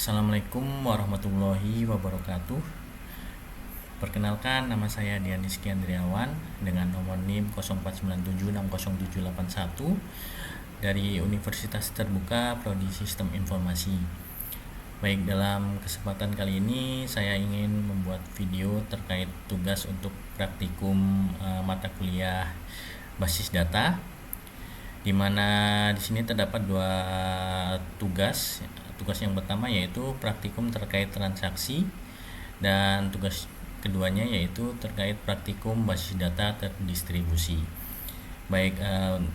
Assalamualaikum warahmatullahi wabarakatuh. Perkenalkan, nama saya Dian Rizky Andriawan dengan nomor NIM 0497607781 dari Universitas Terbuka Prodi Sistem Informasi. Baik, dalam kesempatan kali ini saya ingin membuat video terkait tugas untuk praktikum mata kuliah basis data, di mana di sini terdapat dua tugas. Tugas yang pertama yaitu praktikum terkait transaksi, dan tugas keduanya yaitu terkait praktikum basis data terdistribusi. Baik,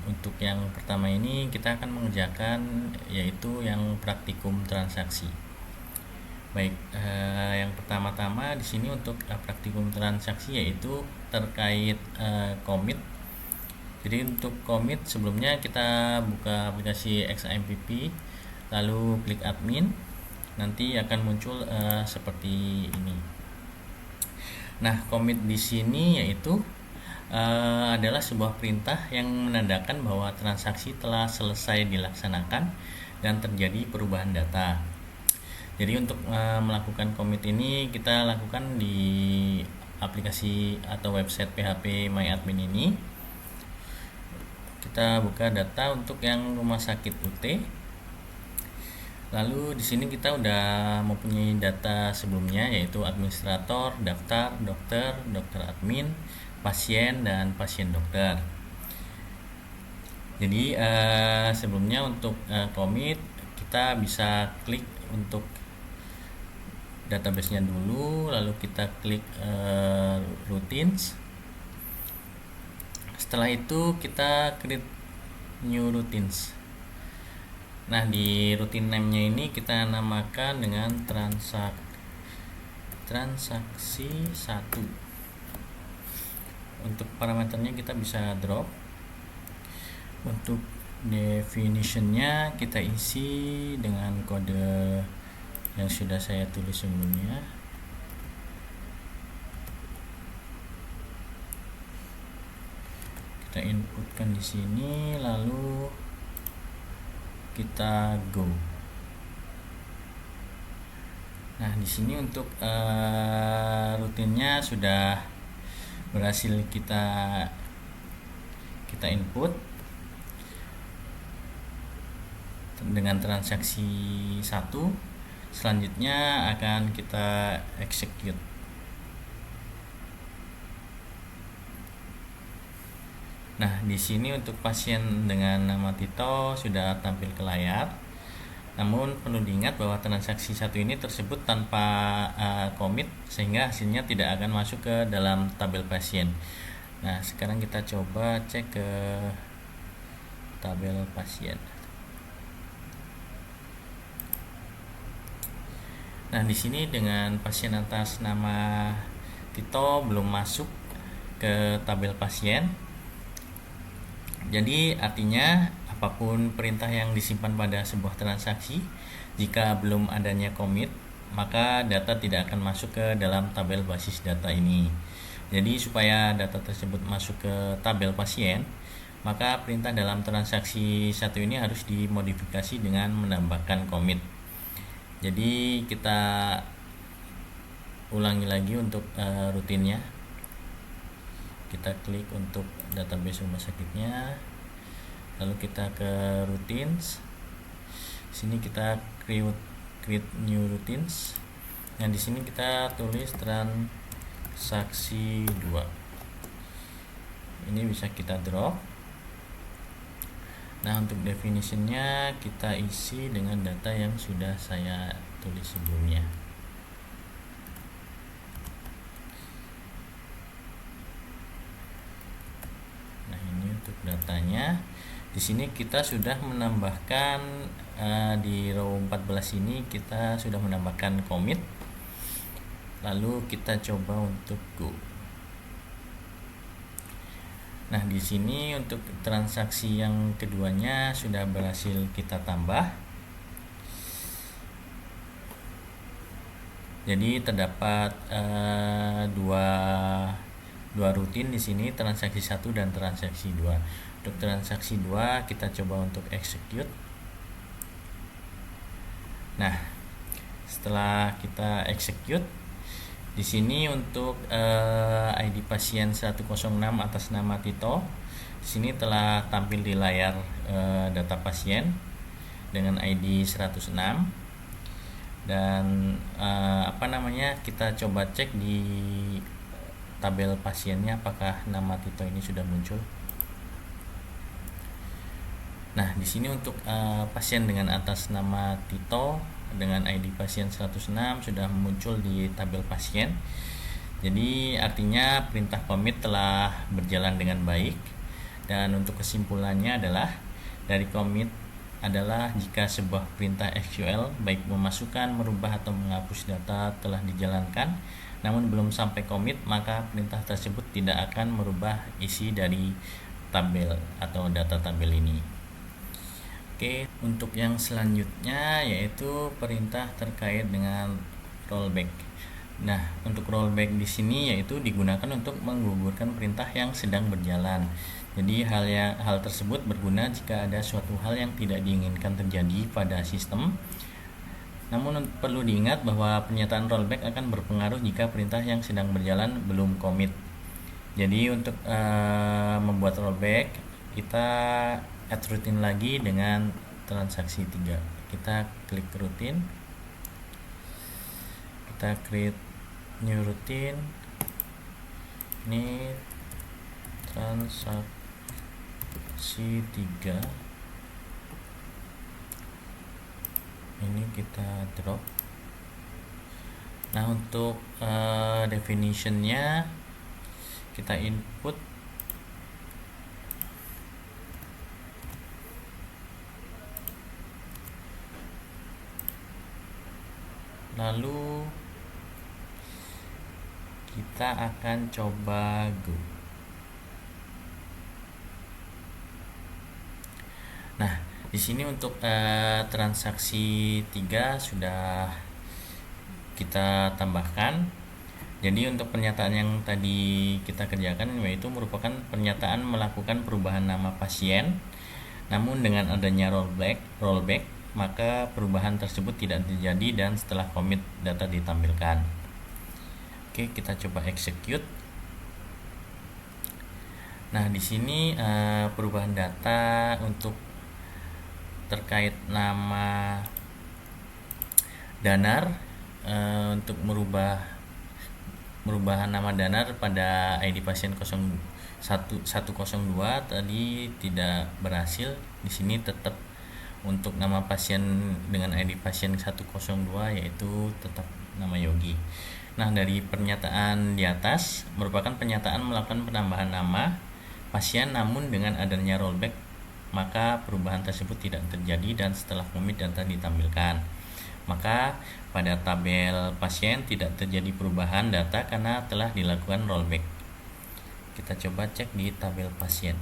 untuk yang pertama ini kita akan mengerjakan yaitu yang praktikum transaksi. Baik, yang pertama-tama di sini untuk praktikum transaksi yaitu terkait komit. Jadi untuk komit, sebelumnya kita buka aplikasi XAMPP, lalu klik admin, nanti akan muncul seperti ini. Nah, komit di sini yaitu adalah sebuah perintah yang menandakan bahwa transaksi telah selesai dilaksanakan dan terjadi perubahan data. Jadi untuk melakukan komit ini kita lakukan di aplikasi atau website PHP MyAdmin ini. Kita buka data untuk yang rumah sakit UT. Lalu di sini kita udah mempunyai data sebelumnya yaitu administrator, daftar, dokter, dokter admin, pasien, dan pasien dokter. Jadi sebelumnya untuk komit kita bisa klik untuk database-nya dulu, lalu kita klik routines. Setelah itu kita create new routines. Nah, di routine name-nya ini kita namakan dengan transaksi 1. Untuk parameternya kita bisa drop. Untuk definition-nya kita isi dengan kode yang sudah saya tulis sebelumnya. Kita inputkan di sini, lalu kita go. Nah, di sini untuk rutinnya sudah berhasil kita input dengan transaksi 1. Selanjutnya akan kita execute. Nah, di sini untuk pasien dengan nama Tito sudah tampil ke layar. Namun perlu diingat bahwa transaksi 1 ini tersebut tanpa komit, sehingga hasilnya tidak akan masuk ke dalam tabel pasien. Nah, sekarang kita coba cek ke tabel pasien. Nah, di sini dengan pasien atas nama Tito belum masuk ke tabel pasien. Jadi artinya apapun perintah yang disimpan pada sebuah transaksi, jika belum adanya komit, maka data tidak akan masuk ke dalam tabel basis data ini. Jadi supaya data tersebut masuk ke tabel pasien, maka perintah dalam transaksi 1 ini harus dimodifikasi dengan menambahkan komit. Jadi kita ulangi lagi untuk rutinnya. Kita klik untuk database rumah sakitnya, lalu kita ke routines. Sini kita create new routines. Nah, di sini kita tulis transaksi 2. Ini bisa kita drop. Nah, untuk definitionnya kita isi dengan data yang sudah saya tulis sebelumnya. Untuk datanya di sini kita sudah menambahkan di row 14 ini kita sudah menambahkan komit. Lalu kita coba untuk go. Nah, di sini untuk transaksi yang keduanya sudah berhasil kita tambah. Jadi terdapat dua rutin di sini, transaksi 1 dan transaksi 2. Untuk transaksi 2 kita coba untuk execute. Nah, setelah kita execute, di sini untuk ID pasien 106 atas nama Tito, di sini telah tampil di layar data pasien dengan ID 106. Dan kita coba cek di tabel pasiennya apakah nama Tito ini sudah muncul. Nah, di sini untuk pasien dengan atas nama Tito dengan ID pasien 106 sudah muncul di tabel pasien. Jadi artinya perintah commit telah berjalan dengan baik. Dan untuk kesimpulannya adalah dari commit adalah jika sebuah perintah SQL baik memasukkan, merubah atau menghapus data telah dijalankan namun belum sampai commit, maka perintah tersebut tidak akan merubah isi dari tabel atau data tabel ini. Oke, untuk yang selanjutnya yaitu perintah terkait dengan rollback. Nah, untuk rollback di sini yaitu digunakan untuk menggugurkan perintah yang sedang berjalan. Jadi hal tersebut berguna jika ada suatu hal yang tidak diinginkan terjadi pada sistem. Namun perlu diingat bahwa pernyataan rollback akan berpengaruh jika perintah yang sedang berjalan belum commit. Jadi untuk membuat rollback, kita add routine lagi dengan transaksi 3. Kita klik routine, kita create new routine, ini transaksi 3, ini kita drop. Nah, untuk definitionnya kita input lalu kita akan coba go. Nah, di sini untuk transaksi 3 sudah kita tambahkan. Jadi untuk pernyataan yang tadi kita kerjakan yaitu merupakan pernyataan melakukan perubahan nama pasien. Namun dengan adanya rollback maka perubahan tersebut tidak terjadi dan setelah commit data ditampilkan. Oke, kita coba execute. Nah, di sini perubahan data untuk terkait nama Danar, untuk merubahan nama Danar pada ID pasien 102 tadi tidak berhasil. Di sini tetap untuk nama pasien dengan ID pasien 102 yaitu tetap nama Yogi. Nah, dari pernyataan di atas merupakan pernyataan melakukan penambahan nama pasien namun dengan adanya rollback maka perubahan tersebut tidak terjadi dan setelah commit data ditampilkan. Maka pada tabel pasien tidak terjadi perubahan data karena telah dilakukan rollback. Kita coba cek di tabel pasien.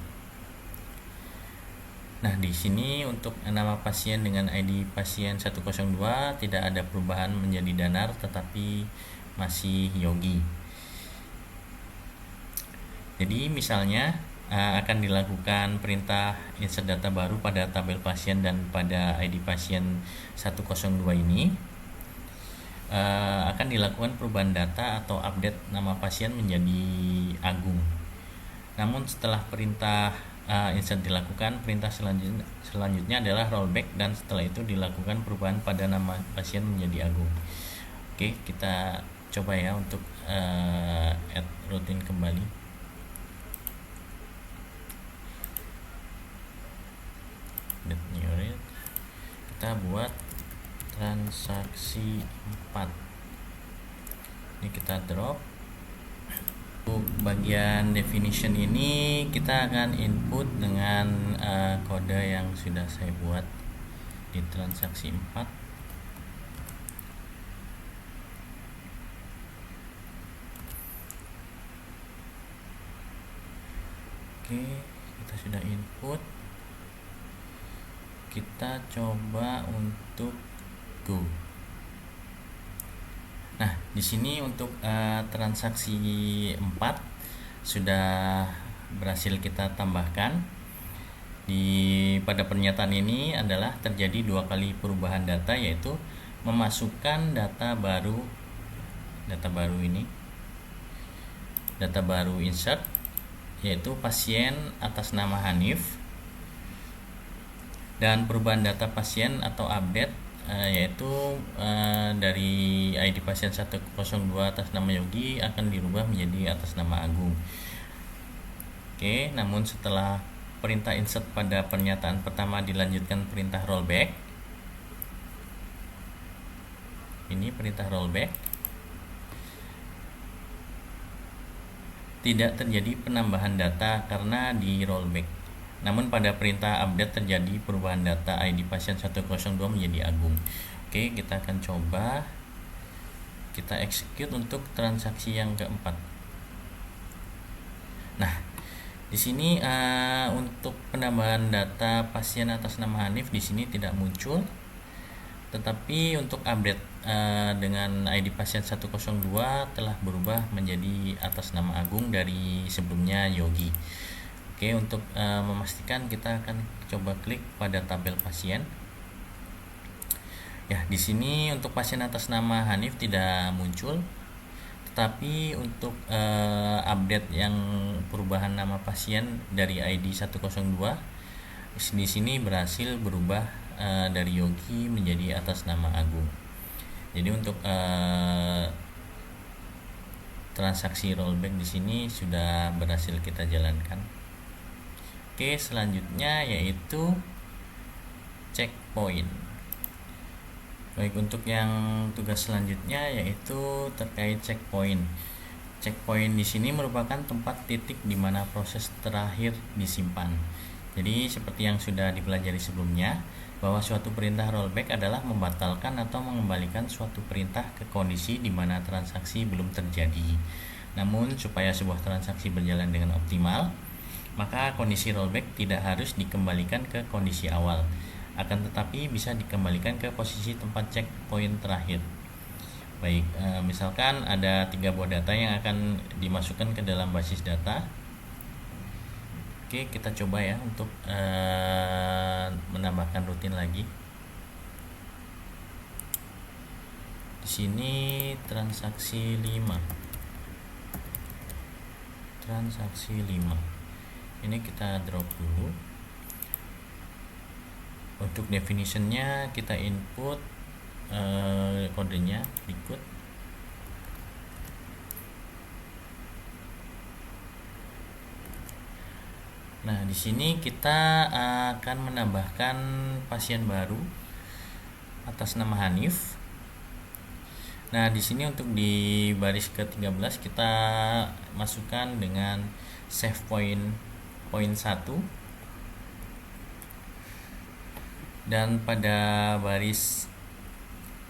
Nah, di sini untuk nama pasien dengan ID pasien 102 tidak ada perubahan menjadi Danar tetapi masih Yogi. Jadi misalnya akan dilakukan perintah insert data baru pada tabel pasien dan pada ID pasien 102 ini akan dilakukan perubahan data atau update nama pasien menjadi Agung. Namun setelah perintah insert dilakukan, perintah selanjutnya adalah rollback dan setelah itu dilakukan perubahan pada nama pasien menjadi Agung. Oke, kita coba ya untuk add routine kembali. Kita buat transaksi 4. Ini kita drop. Untuk bagian definition ini kita akan input dengan kode yang sudah saya buat di transaksi 4. Oke, kita sudah input. Kita coba untuk go. Nah, di sini untuk transaksi 4 sudah berhasil kita tambahkan. Pada pernyataan ini adalah terjadi 2 kali perubahan data, yaitu memasukkan data baru insert, yaitu pasien atas nama Hanif, dan perubahan data pasien atau update yaitu dari ID pasien 102 atas nama Yogi akan dirubah menjadi atas nama Agung. Oke, namun setelah perintah insert pada pernyataan pertama dilanjutkan perintah rollback. Ini perintah rollback. Tidak terjadi penambahan data karena di rollback. Namun pada perintah update terjadi perubahan data ID pasien 102 menjadi Agung. Oke, kita akan coba kita execute untuk transaksi yang keempat. Nah, di sini untuk penambahan data pasien atas nama Hanif di sini tidak muncul. Tetapi untuk update dengan ID pasien 102 telah berubah menjadi atas nama Agung dari sebelumnya Yogi. Oke, untuk memastikan kita akan coba klik pada tabel pasien. Ya, di sini untuk pasien atas nama Hanif tidak muncul. Tetapi untuk update yang perubahan nama pasien dari ID 102 di sini berhasil berubah dari Yogi menjadi atas nama Agung. Jadi untuk transaksi rollback di sini sudah berhasil kita jalankan. Oke, selanjutnya yaitu checkpoint. Baik, untuk yang tugas selanjutnya yaitu terkait checkpoint. Checkpoint di sini merupakan tempat titik di mana proses terakhir disimpan. Jadi seperti yang sudah dipelajari sebelumnya, bahwa suatu perintah rollback adalah membatalkan atau mengembalikan suatu perintah ke kondisi di mana transaksi belum terjadi. Namun supaya sebuah transaksi berjalan dengan optimal, maka kondisi rollback tidak harus dikembalikan ke kondisi awal, akan tetapi bisa dikembalikan ke posisi tempat checkpoint terakhir. Baik, misalkan ada 3 buah data yang akan dimasukkan ke dalam basis data. Oke, kita coba ya untuk menambahkan rutin lagi. Di sini transaksi 5. Ini kita drop dulu. Untuk definitionnya kita input kodenya berikut. Nah, di sini kita akan menambahkan pasien baru atas nama Hanif. Nah, di sini untuk di baris ke-13 kita masukkan dengan save point 1. Dan pada baris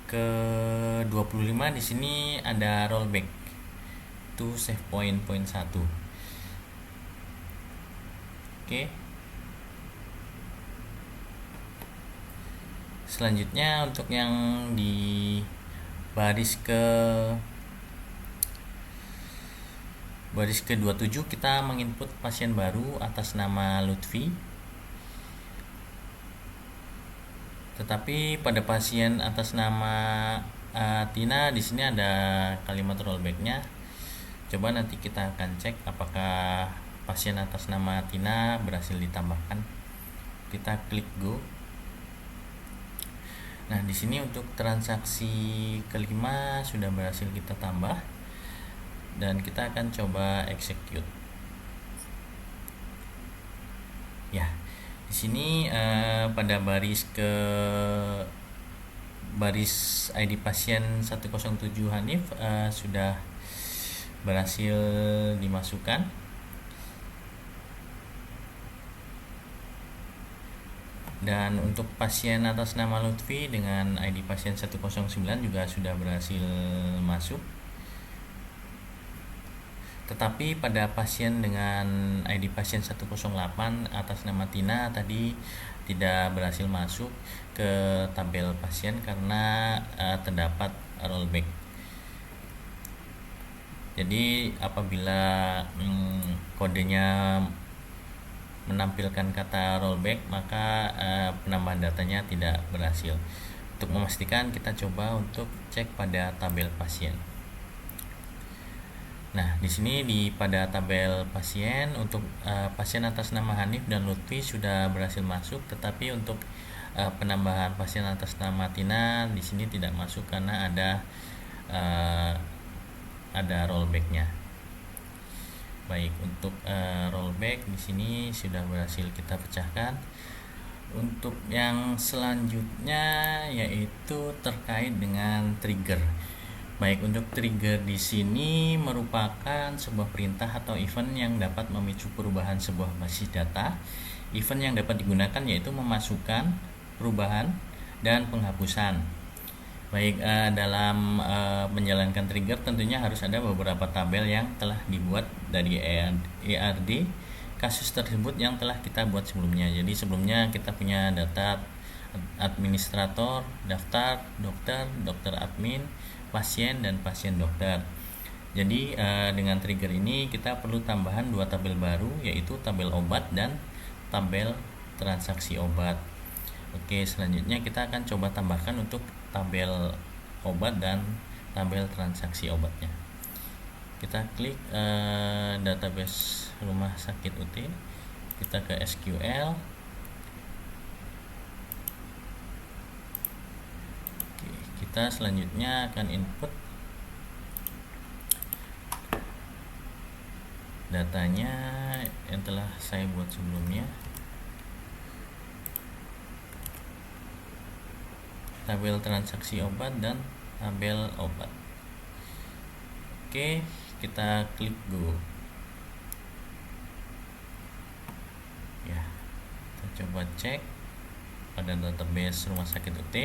ke-25 di sini ada rollback to save point 1. Oke. Selanjutnya untuk yang di baris ke-27 kita menginput pasien baru atas nama Lutfi. Tetapi pada pasien atas nama Tina di sini ada kalimat rollbacknya. Coba nanti kita akan cek apakah pasien atas nama Tina berhasil ditambahkan. Kita klik go. Nah, di sini untuk transaksi kelima sudah berhasil kita tambah dan kita akan coba execute. Ya, di sini pada baris ID pasien 107 Hanif sudah berhasil dimasukkan. Dan untuk pasien atas nama Lutfi dengan ID pasien 109 juga sudah berhasil masuk. Tetapi pada pasien dengan ID pasien 108 atas nama Tina tadi tidak berhasil masuk ke tabel pasien karena terdapat rollback. Jadi apabila kodenya menampilkan kata rollback, maka penambahan datanya tidak berhasil. Untuk memastikan, kita coba untuk cek pada tabel pasien. Nah, di sini pada tabel pasien untuk pasien atas nama Hanif dan Lutfi sudah berhasil masuk, tetapi untuk penambahan pasien atas nama Tina di sini tidak masuk karena ada rollbacknya. Baik, untuk rollback di sini sudah berhasil kita pecahkan. Untuk yang selanjutnya yaitu terkait dengan trigger. Baik, untuk trigger di sini merupakan sebuah perintah atau event yang dapat memicu perubahan sebuah basis data. Event yang dapat digunakan yaitu memasukkan, perubahan, dan penghapusan. Baik, dalam menjalankan trigger tentunya harus ada beberapa tabel yang telah dibuat dari ERD kasus tersebut yang telah kita buat sebelumnya. Jadi sebelumnya kita punya data administrator, daftar, dokter admin, pasien, dan pasien dokter. Jadi dengan trigger ini kita perlu tambahan 2 tabel baru, yaitu tabel obat dan tabel transaksi obat. Oke, selanjutnya kita akan coba tambahkan untuk tabel obat dan tabel transaksi obatnya. Kita klik database rumah sakit UT, kita ke SQL. Oke, kita selanjutnya akan input datanya yang telah saya buat sebelumnya. Tabel transaksi obat dan tabel obat. Oke, kita klik go. Ya, kita coba cek pada database rumah sakit UT.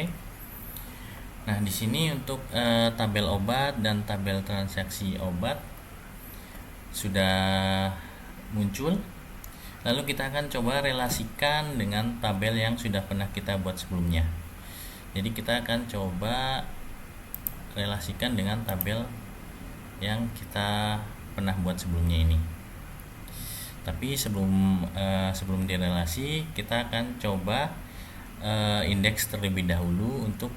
Nah, di sini untuk tabel obat dan tabel transaksi obat sudah muncul. Lalu kita akan coba relasikan dengan tabel yang sudah pernah kita buat sebelumnya. Jadi kita akan coba relasikan dengan tabel yang kita pernah buat sebelumnya ini. Tapi sebelum direlasi, kita akan coba indeks terlebih dahulu untuk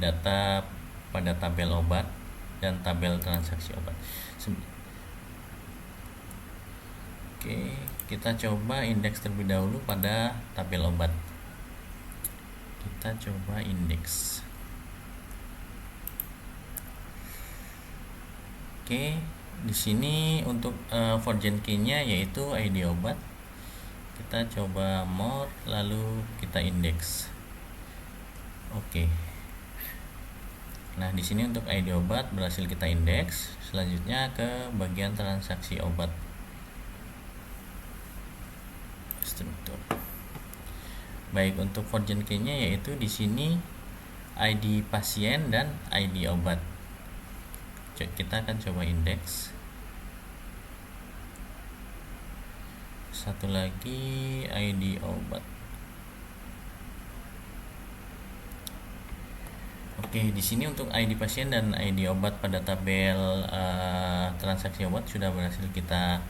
data pada tabel obat dan tabel transaksi obat. Oke, kita coba indeks terlebih dahulu pada tabel obat. Kita coba indeks. Oke, di sini untuk version key-nya yaitu ID obat. Kita coba more, lalu kita indeks. Oke. Nah, di sini untuk ID obat berhasil kita indeks. Selanjutnya ke bagian transaksi obat. Struktur. Baik, untuk version key-nya yaitu di sini ID pasien dan ID obat. Kita akan coba indeks. Satu lagi ID obat. Oke, di sini untuk ID pasien dan ID obat pada tabel transaksi obat sudah berhasil kita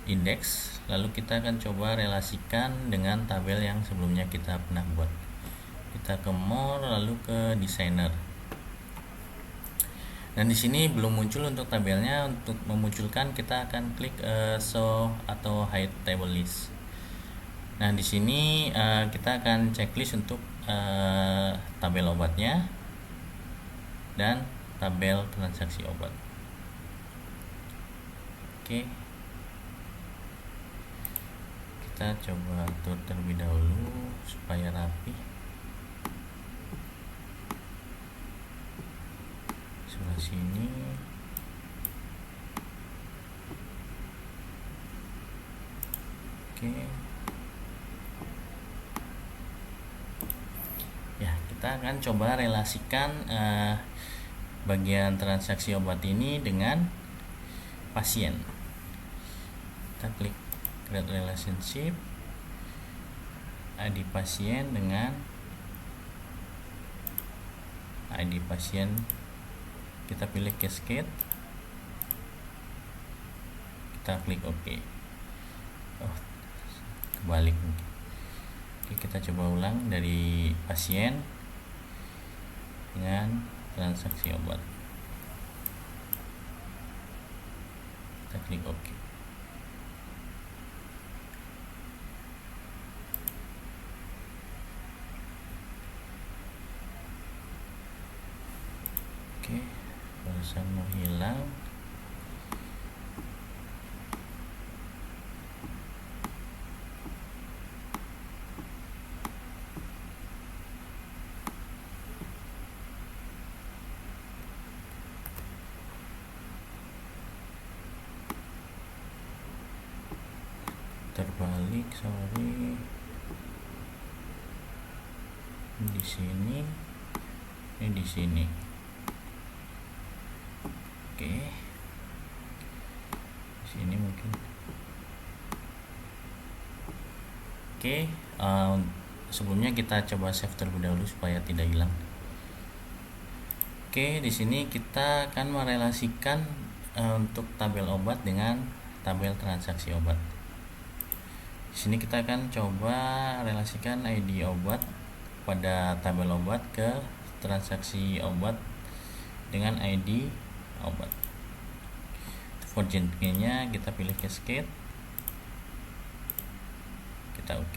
indeks. Lalu kita akan coba relasikan dengan tabel yang sebelumnya kita pernah buat. Kita ke more, lalu ke designer. Dan di sini belum muncul untuk tabelnya. Untuk memunculkan kita akan klik show atau hide table list. Nah, di sini kita akan checklist untuk tabel obatnya dan tabel transaksi obat. Oke. Kita coba atur terlebih dahulu supaya rapi. Sebelah sini. Oke. Ya, kita akan coba relasikan bagian transaksi obat ini dengan pasien. Kita klik create relationship, ID pasien dengan ID pasien. Kita pilih cascade, kita klik OK. Oh, kebalik. Oke, kita coba ulang dari pasien, dengan transaksi obat. Kita klik OK. Oke, barusan mau hilang. Terbalik, sorry. Di sini, ini di sini. Oke, di sini mungkin. Oke, sebelumnya kita coba save terlebih dahulu supaya tidak hilang. Oke, di sini kita akan merelasikan untuk tabel obat dengan tabel transaksi obat. Di sini kita akan coba relasikan ID obat pada tabel obat ke transaksi obat dengan ID obat. For nya kita pilih cascade, kita OK.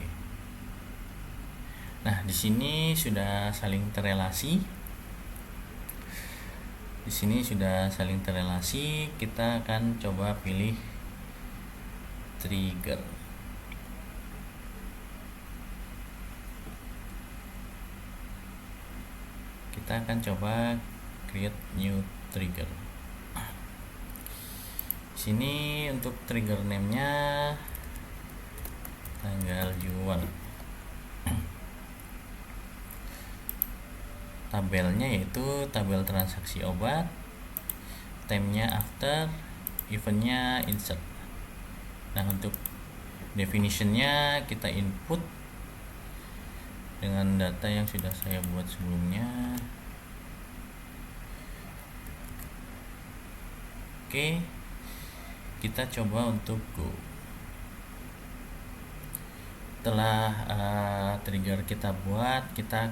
Nah, di sini sudah saling terrelasi. Di sini sudah saling terrelasi. Kita akan coba pilih trigger. Kita akan coba create new trigger. Sini untuk trigger name-nya tanggal jual. Tabelnya yaitu tabel transaksi obat, time-nya after, event-nya insert. Nah, untuk definition-nya kita input dengan data yang sudah saya buat sebelumnya. Oke, kita coba untuk go. Setelah trigger kita buat, kita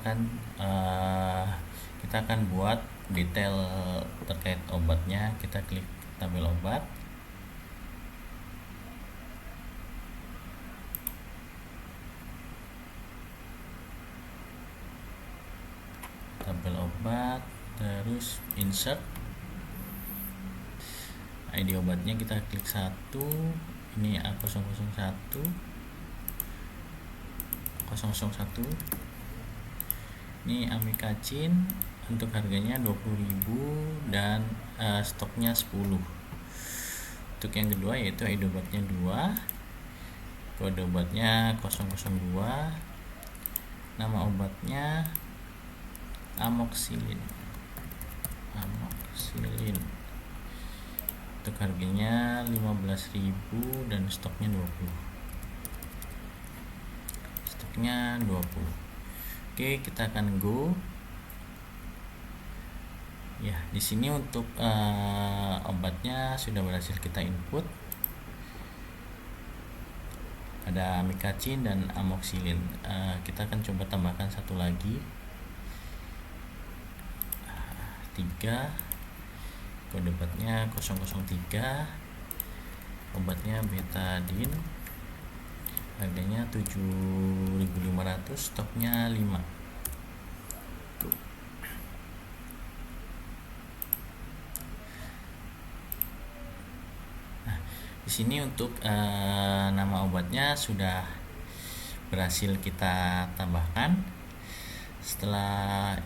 akan buat detail terkait obatnya. Kita klik tabel obat. Tabel obat, terus insert. ID obatnya kita klik 1, ini A001 ini amikacin, untuk harganya 20.000 dan stoknya 10. Untuk yang kedua yaitu ID obatnya 2, kode obatnya 002, nama obatnya amoxicillin. Untuk harganya 15.000 dan stoknya 20. Oke, kita akan go. Ya, di sini untuk obatnya sudah berhasil kita input. Ada amikacin dan amoxicillin. Kita akan coba tambahkan satu lagi. 3, kode obatnya 003, obatnya betadine, harganya 7.500, stoknya 5. Nah, di sini untuk nama obatnya sudah berhasil kita tambahkan. Setelah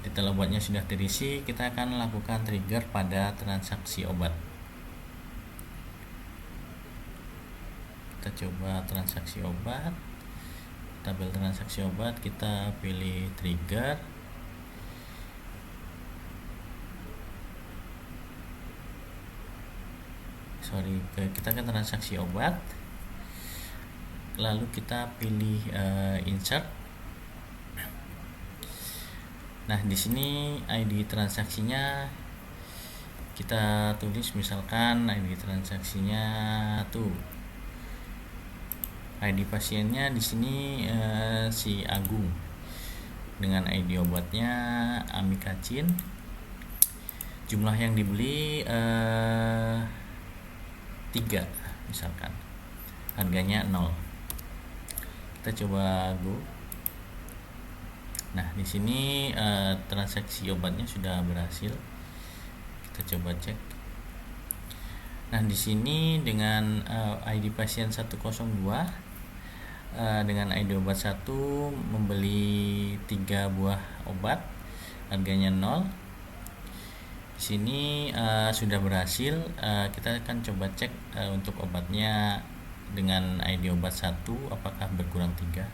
detail obatnya sudah terisi, kita akan lakukan trigger pada transaksi obat. Kita coba transaksi obat, tabel transaksi obat, kita pilih trigger. Kita akan transaksi obat, lalu kita pilih insert. Nah, di sini ID transaksinya kita tulis, misalkan ID transaksinya tuh, ID pasiennya di sini si Agung. dengan ID obatnya amikacin. Jumlah yang dibeli 3 misalkan, harganya 0. Kita coba go. Nah, di sini transaksi obatnya sudah berhasil. Kita coba cek. Nah, di sini dengan ID pasien 102 dengan ID obat 1 membeli 3 buah obat, harganya 0. Di sini sudah berhasil. Kita akan coba cek untuk obatnya dengan ID obat 1 apakah berkurang 3.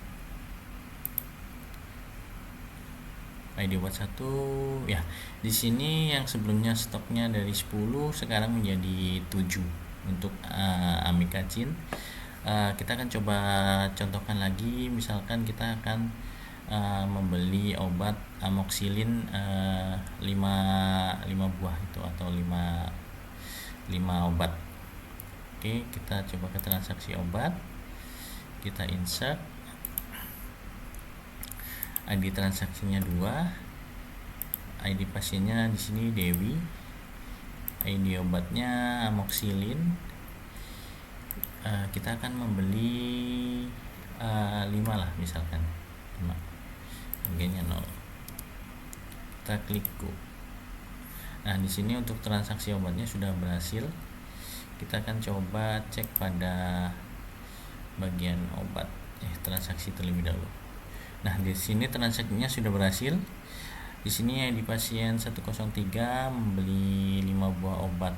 ID obat 1 ya. Di sini yang sebelumnya stoknya dari 10 sekarang menjadi 7 untuk amikacin. Kita akan coba contohkan lagi, misalkan kita akan membeli obat amoxicillin 5 buah itu atau 5 obat. Oke, kita coba ke transaksi obat, kita insert ID transaksinya 2, ID pasiennya di sini Dewi, ID obatnya amoxicillin. Kita akan membeli 5 lah misalkan, 5, harganya 0. Kita klik go. Nah, di sini untuk transaksi obatnya sudah berhasil. Kita akan coba cek pada bagian obat, transaksi terlebih dahulu. Nah, di sini transaksinya sudah berhasil. Di sini di pasien 103 membeli 5 buah obat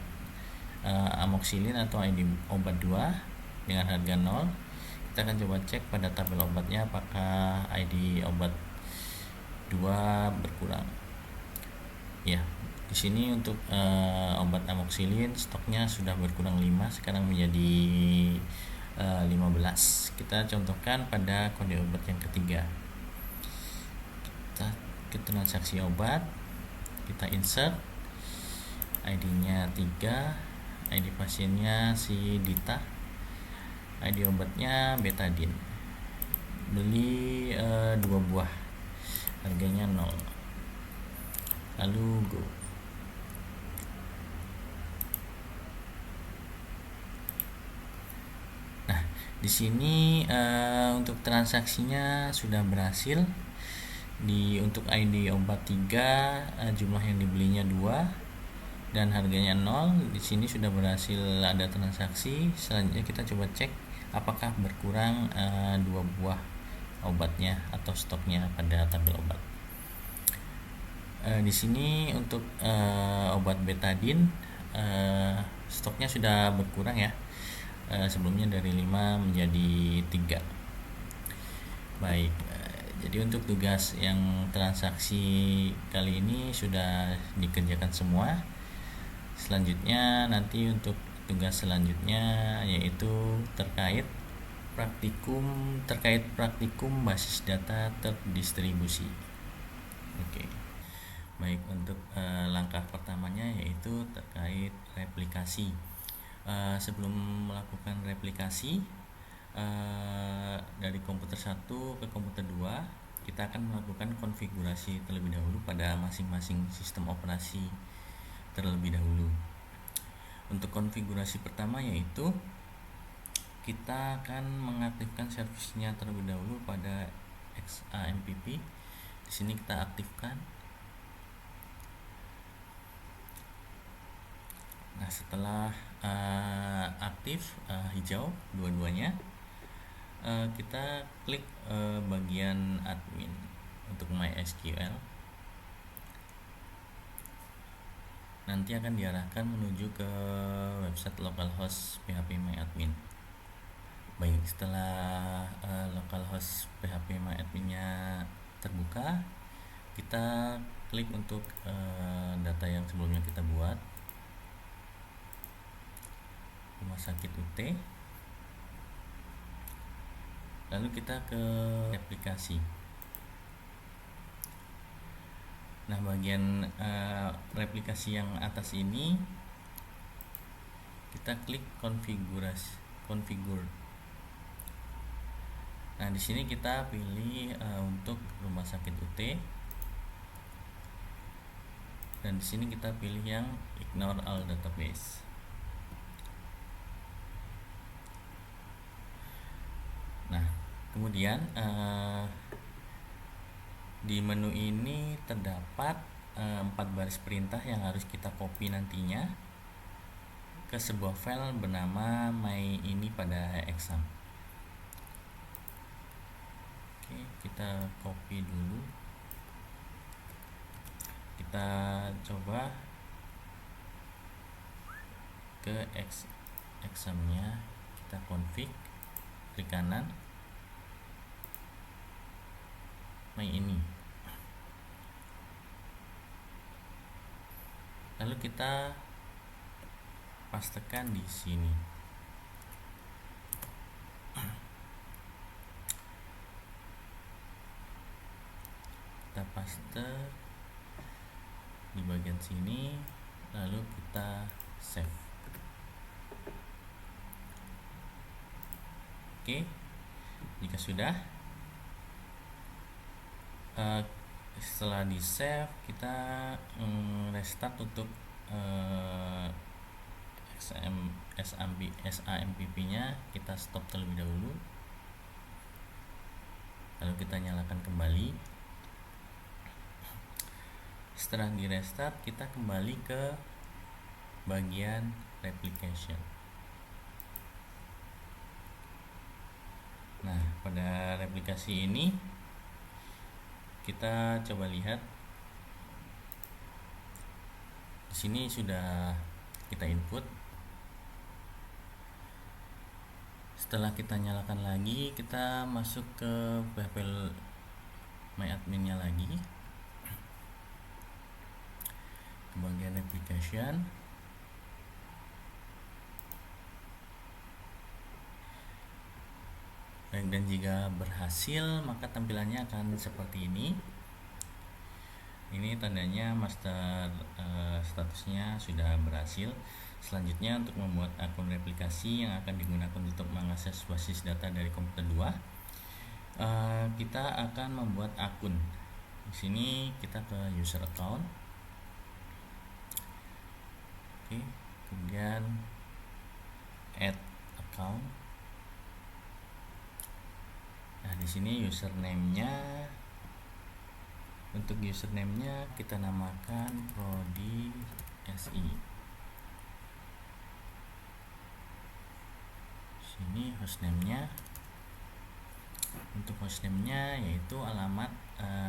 amoxicillin atau ID obat 2 dengan harga 0. Kita akan coba cek pada tabel obatnya apakah ID obat 2 berkurang. Ya, di sini untuk obat amoxicillin stoknya sudah berkurang 5, sekarang menjadi 15. Kita contohkan pada kode obat yang ketiga. Kita ke transaksi obat, kita insert ID-nya 3, ID pasiennya si Dita, ID obatnya betadine, beli 2 buah, harganya 0. Lalu go. Nah, di sini untuk transaksinya sudah berhasil. Untuk ID obat 3 jumlah yang dibelinya 2 dan harganya 0. Di sini sudah berhasil ada transaksi. Selanjutnya kita coba cek apakah berkurang 2 buah obatnya atau stoknya pada tabel obat. Di sini untuk obat betadine stoknya sudah berkurang ya. Sebelumnya dari 5 menjadi 3. Baik, jadi untuk tugas yang transaksi kali ini sudah dikerjakan semua. Selanjutnya nanti untuk tugas selanjutnya yaitu terkait praktikum basis data terdistribusi. Oke. Baik, untuk langkah pertamanya yaitu terkait replikasi. Sebelum melakukan replikasi dari komputer 1 ke komputer 2, kita akan melakukan konfigurasi terlebih dahulu pada masing-masing sistem operasi terlebih dahulu. Untuk konfigurasi pertama yaitu kita akan mengaktifkan servisnya terlebih dahulu pada XAMPP. Di sini kita aktifkan. Nah, setelah aktif hijau dua-duanya, kita klik bagian admin untuk MySQL. Nanti akan diarahkan menuju ke website localhost phpMyAdmin. Baik, setelah localhost phpMyAdmin-nya terbuka, kita klik untuk data yang sebelumnya kita buat, rumah sakit UT. Lalu kita ke aplikasi. Nah, bagian replikasi yang atas ini kita klik configure. Nah, di sini kita pilih untuk rumah Rumah Sakit UT, dan di sini kita pilih yang ignore all database. Nah, kemudian di menu ini terdapat 4 baris perintah yang harus kita copy nantinya ke sebuah file bernama my ini pada exam. Oke, kita copy dulu. Kita coba ke examnya, kita config, klik kanan, my ini. Lalu kita pastekan di sini. Kita paste di bagian sini, lalu kita save. Oke, jika sudah, setelah di save, kita restart untuk SAMPP nya kita stop terlebih dahulu, lalu kita nyalakan kembali. Setelah di restart, kita kembali ke bagian replication. Nah, pada replikasi ini kita coba lihat. Di sini sudah kita input. Setelah kita nyalakan lagi, kita masuk ke level my adminnya lagi, ke bagian application. Dan jika berhasil, maka tampilannya akan seperti ini. Ini tandanya master statusnya sudah berhasil. Selanjutnya, untuk membuat akun replikasi yang akan digunakan untuk mengakses basis data dari komputer 2, kita akan membuat akun. Di sini kita ke user account. Oke, kemudian add account. Nah, di sini username-nya, untuk username-nya kita namakan Prodi SI. Sini hostname-nya, untuk hostname-nya yaitu alamat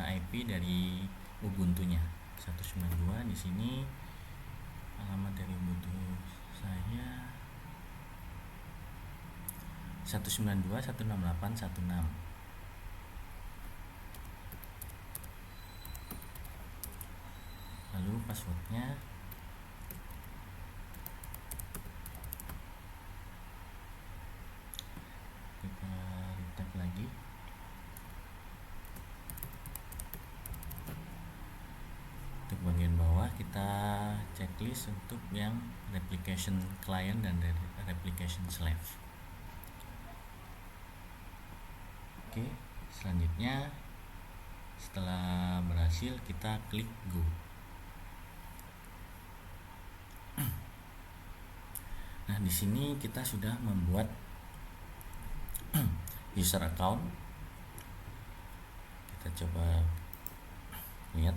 IP dari Ubuntu-nya 192. Di sini alamat dari Ubuntu saya 192.168.16. Lalu passwordnya kita type lagi. Untuk bagian bawah kita checklist untuk yang replication client dan replication slave. Oke, selanjutnya setelah berhasil kita klik go. Nah, di sini kita sudah membuat user account. Kita coba lihat.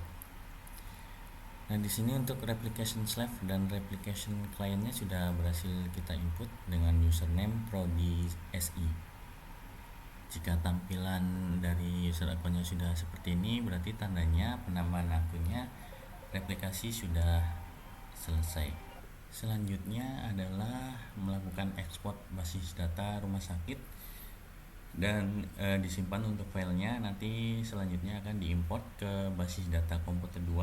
Nah, di sini untuk replication slave dan replication clientnya sudah berhasil kita input dengan username Prodi SI. Jika tampilan dari user akunnya sudah seperti ini, berarti tandanya penambahan akunnya replikasi sudah selesai. Selanjutnya adalah melakukan ekspor basis data rumah sakit dan disimpan untuk filenya. Nanti selanjutnya akan diimport ke basis data komputer 2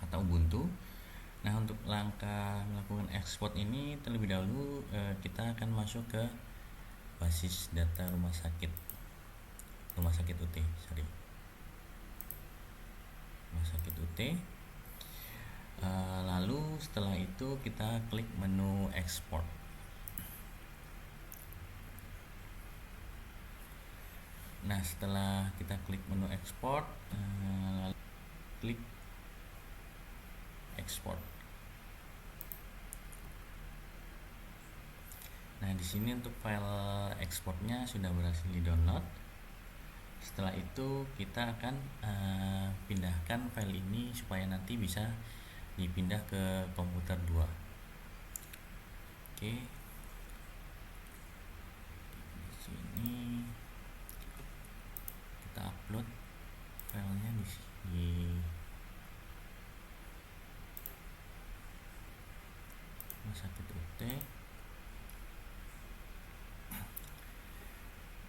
atau Ubuntu. Nah, untuk langkah melakukan ekspor ini terlebih dahulu kita akan masuk ke basis data rumah sakit UT, rumah sakit UT. Lalu setelah itu kita klik menu export. Nah, setelah kita klik menu export, lalu klik export. Nah, di sini untuk file ekspornya sudah berhasil di-download. Setelah itu kita akan pindahkan file ini supaya nanti bisa dipindah ke komputer 2. Oke. Di sini kita upload filenya di Rumah Sakit UT.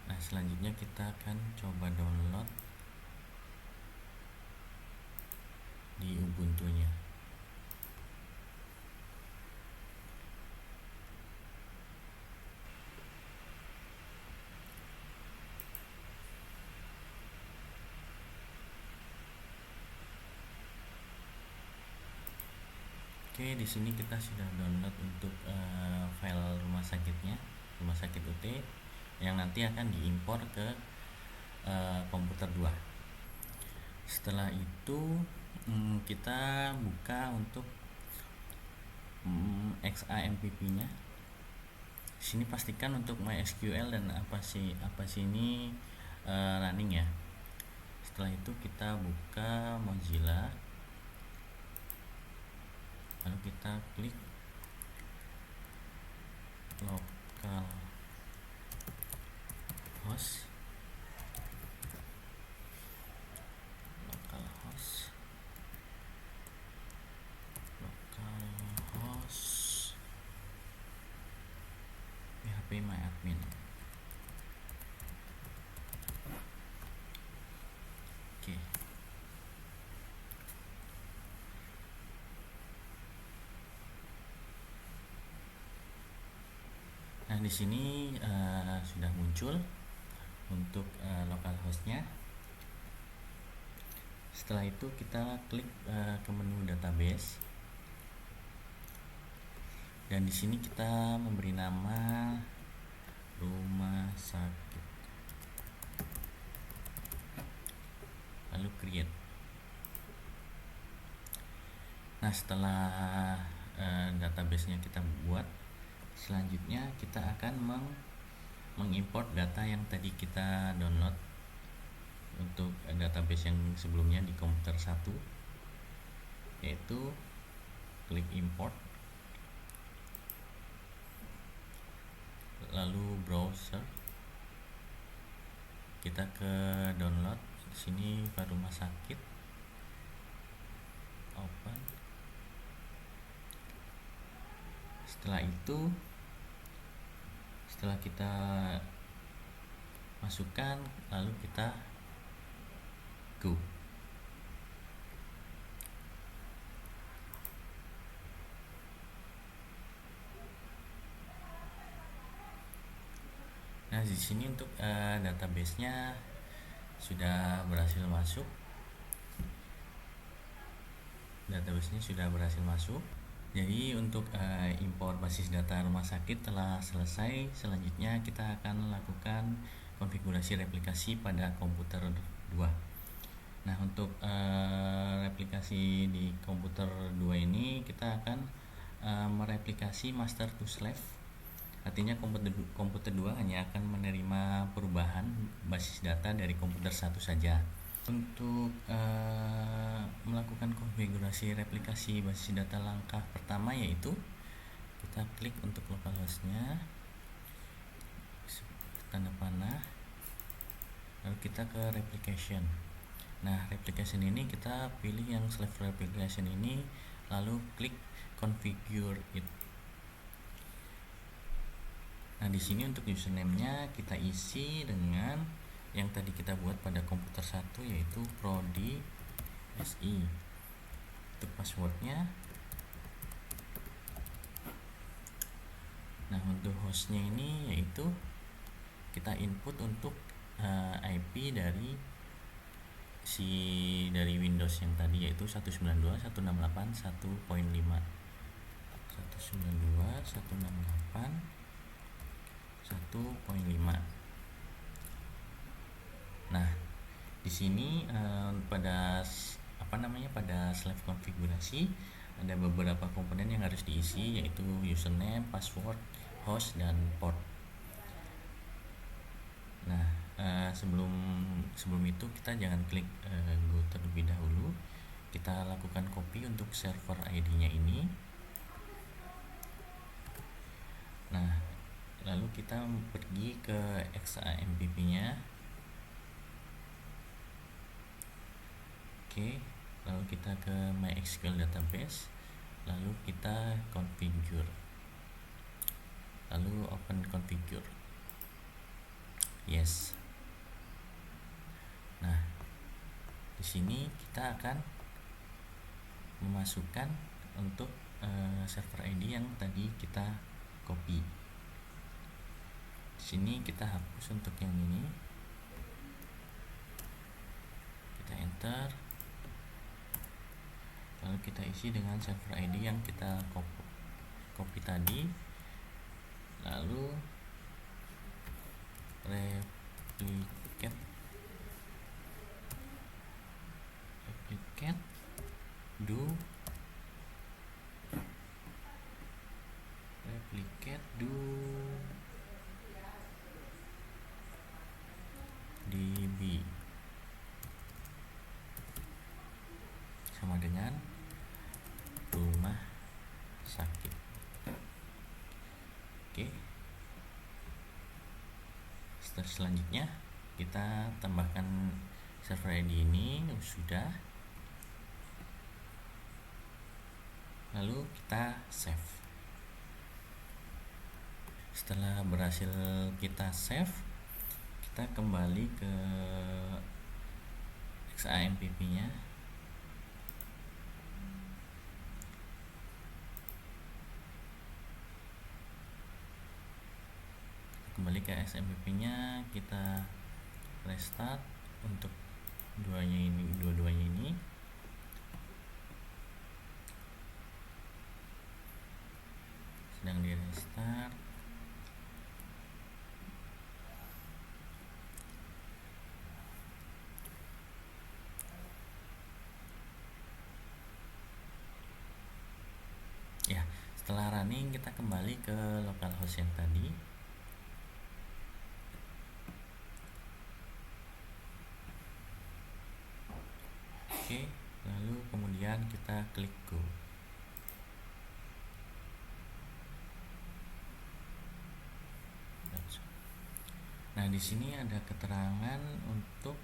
Nah, selanjutnya kita akan coba download di Ubuntu-nya. Oke, di sini kita sudah download untuk file rumah sakitnya, Rumah Sakit UT, yang nanti akan diimpor ke komputer 2. Setelah itu kita buka untuk XAMPP-nya. Sini pastikan untuk MySQL dan apa sih ini running ya. Setelah itu kita buka Mozilla, lalu kita klik localhost, phpMyAdmin. Oke. Nah, di sini sudah muncul untuk localhost-nya. Setelah itu kita klik ke menu database. Dan di sini kita memberi nama rumah sakit. Lalu create. Nah, setelah database-nya kita buat, selanjutnya kita akan mengimport data yang tadi kita download untuk database yang sebelumnya di komputer 1, yaitu klik import, lalu browser, kita ke download. Di sini file rumah sakit, open. Setelah itu, setelah kita masukkan, lalu kita go. Nah, di sini untuk database-nya sudah berhasil masuk. Jadi untuk impor basis data rumah sakit telah selesai. Selanjutnya kita akan lakukan konfigurasi replikasi pada komputer 2. Nah, untuk replikasi di komputer 2 ini kita akan mereplikasi master to slave. Artinya komputer 2 hanya akan menerima perubahan basis data dari komputer 1 saja. Untuk melakukan konfigurasi replikasi basis data, langkah pertama yaitu kita klik untuk localhost-nya, tanda panah, lalu kita ke replication. Nah, replication ini kita pilih yang slave replication ini, lalu klik configure it. Nah, di sini untuk username-nya kita isi dengan yang tadi kita buat pada komputer 1, yaitu prodi SI. Untuk passwordnya, nah untuk hostnya ini yaitu kita input untuk IP dari Windows yang tadi, yaitu 192.168.1.5. 192.168.1.5. Nah, di sini pada slide konfigurasi ada beberapa komponen yang harus diisi, yaitu username, password, host, dan port. Nah, sebelum itu kita jangan klik go terlebih dahulu. Kita lakukan copy untuk server ID-nya ini. Nah, lalu kita pergi ke XAMPP-nya. Oke, lalu kita ke MySQL database, lalu kita configure, lalu open configure. Yes. Nah, di sini kita akan memasukkan untuk server ID yang tadi kita copy. Di sini kita hapus untuk yang ini. Kita enter. Lalu kita isi dengan server ID yang kita copy tadi. Lalu replicate do db sama dengan rumah sakit. Oke. Selanjutnya kita tambahkan server ID ini sudah. Lalu kita save. Setelah berhasil kita save, kita kembali ke XAMPP-nya. Kembali ke XAMPP-nya, kita restart untuk dua-duanya ini. Sedang di restart. Ya, setelah running kita kembali ke localhost yang tadi. Oke, lalu kemudian kita klik go. Nah, di sini ada keterangan untuk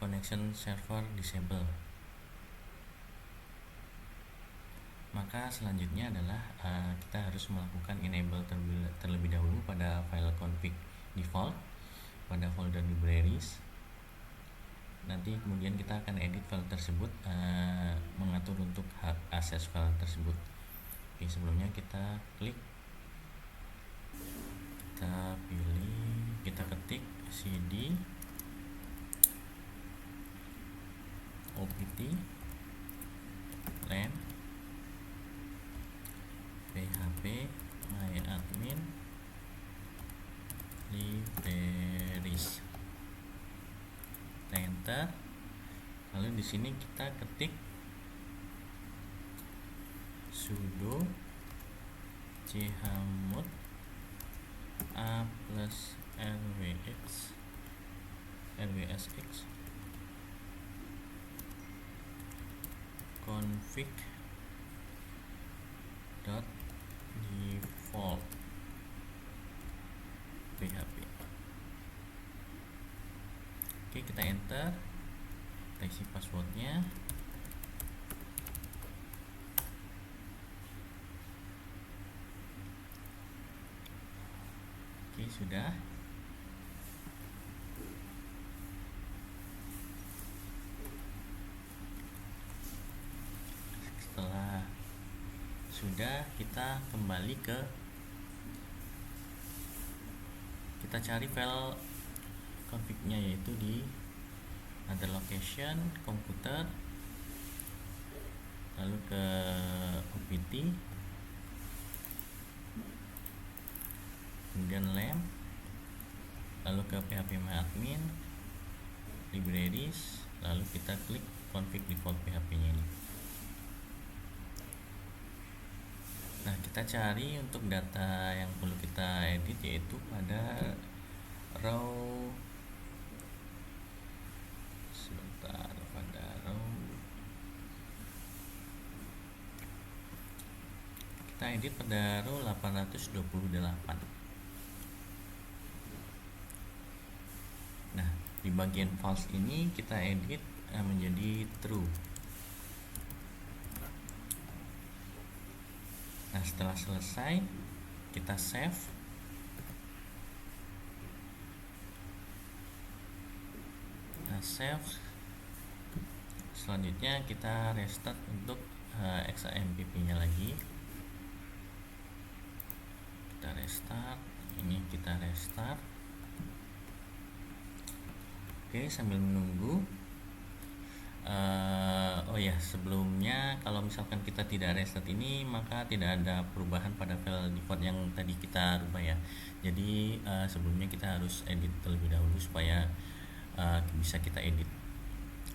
connection server disable. Maka selanjutnya adalah kita harus melakukan enable terlebih dahulu pada file config default pada folder libraries. Nanti kemudian kita akan edit file tersebut, mengatur untuk akses file tersebut. Oke, sebelumnya kita klik, kita pilih, kita ketik cd opt len php myadmin libraries, enter. Lalu di sini kita ketik sudo chmod a plus rwsx config dot default php. Oke, kita enter, kita isi passwordnya. Oke, sudah. Setelah sudah, kita kembali ke, kita cari file config-nya, yaitu di other location, komputer, lalu ke opt, kemudian lamp, lalu ke php myadmin, libraries, lalu kita klik config default PHP nya ini. Nah, kita cari untuk data yang perlu kita edit yaitu pada row, sebentar, pada row kita edit pada row 828. Nah, di bagian false ini kita edit menjadi true. Nah, setelah selesai kita save. Nah, save. Selanjutnya kita restart untuk XAMPP nya lagi. Kita restart, ini kita restart. Oke, sambil menunggu. Oh ya, sebelumnya kalau misalkan kita tidak restart ini, maka tidak ada perubahan pada file default yang tadi kita rubah ya. Jadi sebelumnya kita harus edit terlebih dahulu supaya bisa kita edit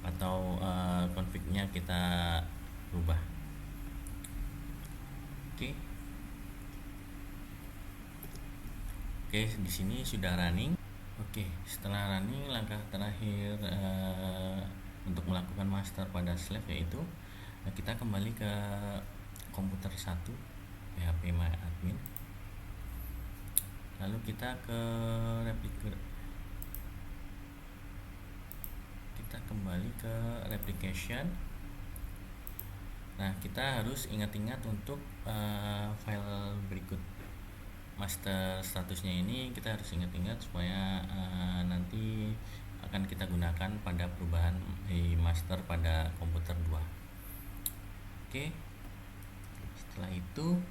atau config-nya kita rubah. Oke, di sini sudah running. Oke, setelah running, langkah terakhir untuk melakukan master pada slave yaitu kita kembali ke komputer 1 PHP My Admin, lalu kita ke kembali ke replication. Nah, kita harus ingat-ingat untuk file berikut master statusnya ini, kita harus ingat-ingat supaya nanti akan kita gunakan pada perubahan master pada komputer 2. Oke, setelah itu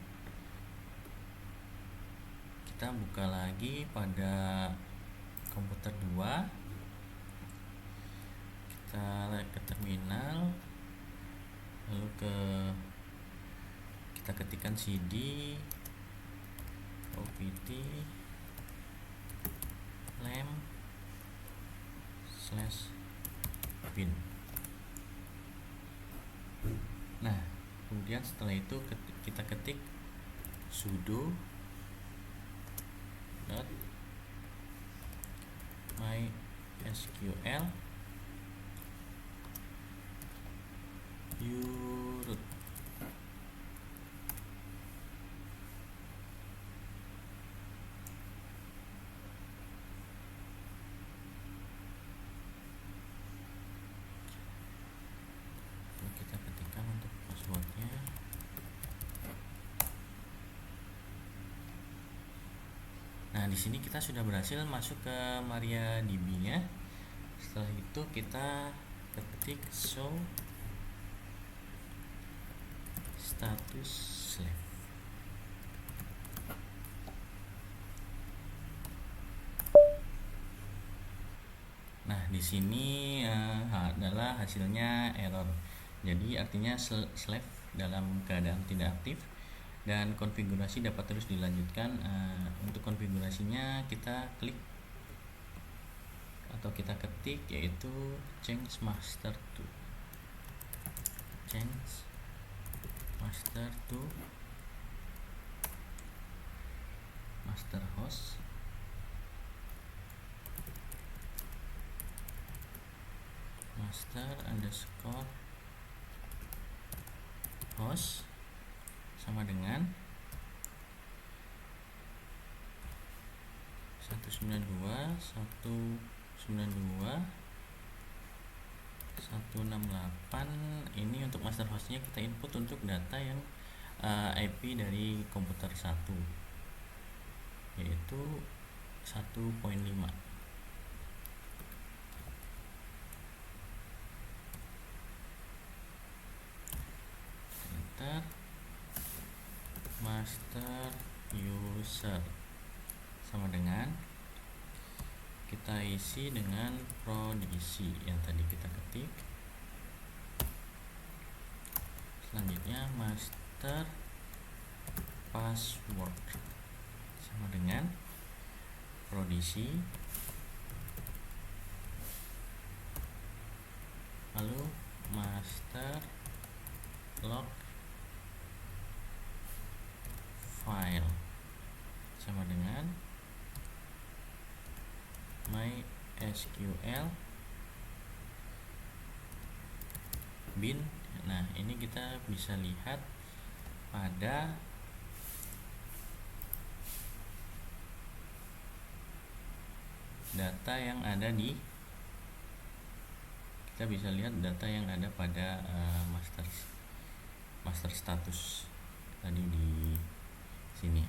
kita buka lagi pada komputer 2, kita ke terminal, lalu kita ketikkan cd opt /bin. Nah, kemudian setelah itu kita ketik sudo mysql uroot. Kita ketikkan untuk passwordnya. Nah, di sini kita sudah berhasil masuk ke MariaDB-nya. Setelah itu kita ketik show status slave. Nah, di sini adalah hasilnya error. Jadi artinya slave dalam keadaan tidak aktif dan konfigurasi dapat terus dilanjutkan. Untuk konfigurasinya kita klik atau kita ketik yaitu change master to master host host sama dengan 192.192.168. Ini untuk master hostnya kita input untuk data yang IP dari komputer 1 yaitu 1.5. Master user sama dengan kita isi dengan prodisi yang tadi kita ketik. Selanjutnya master password sama dengan prodisi lalu master log file sama dengan MySQL bin. Nah, ini kita bisa lihat pada data yang ada di pada master status tadi di sini.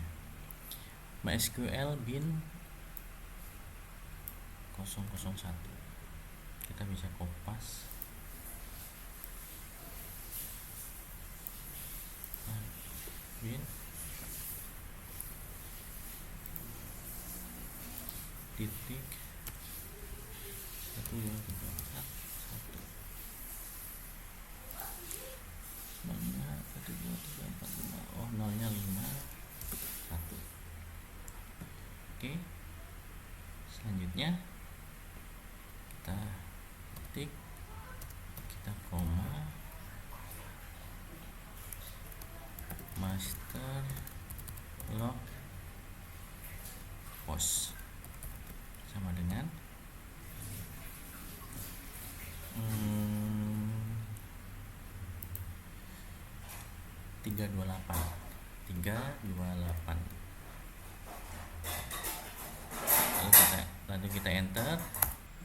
MySQL bin 001 kita bisa kopas bin titik 1 2 3 4 1 nolnya 1 2 3 4 5 oh nolnya 5 1. Oke, selanjutnya kita ketik, kita koma master log post sama dengan 328. Lalu kita enter.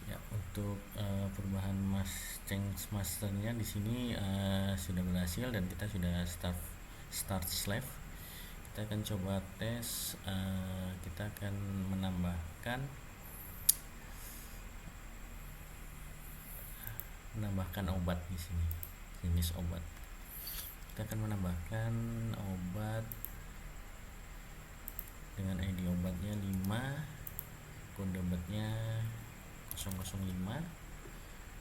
Ya, untuk perubahan change masternya di sini sudah berhasil dan kita sudah start slave. Kita akan coba tes, kita akan menambahkan obat di sini, jenis obat. Kita akan menambahkan obat dengan ID obatnya 5, kode obatnya 005,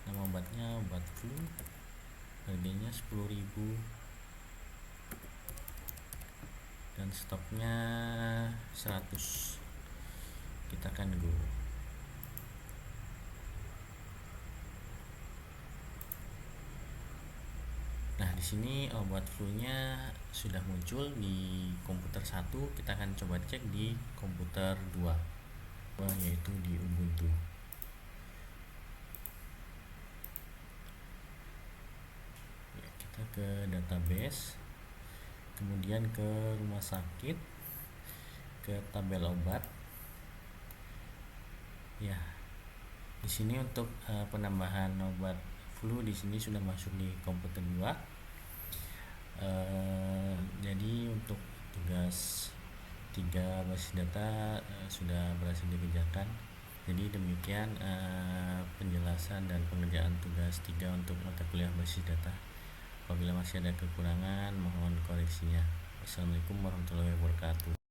nama obatnya obat flu, harganya 10.000 dan stoknya 100. Kita akan go. Nah, di sini obat flu-nya sudah muncul di komputer 1. Kita akan coba cek di komputer 2, yaitu di Ubuntu. Ya, kita ke database, kemudian ke rumah sakit, ke tabel obat. Ya, di sini untuk penambahan obat flu di sini sudah masuk di komputer 2. Jadi untuk tugas 3 basis data sudah berhasil dikerjakan. Jadi demikian penjelasan dan pengerjaan tugas 3 untuk mata kuliah basis data. Apabila masih ada kekurangan, mohon koreksinya. Wassalamualaikum warahmatullahi wabarakatuh.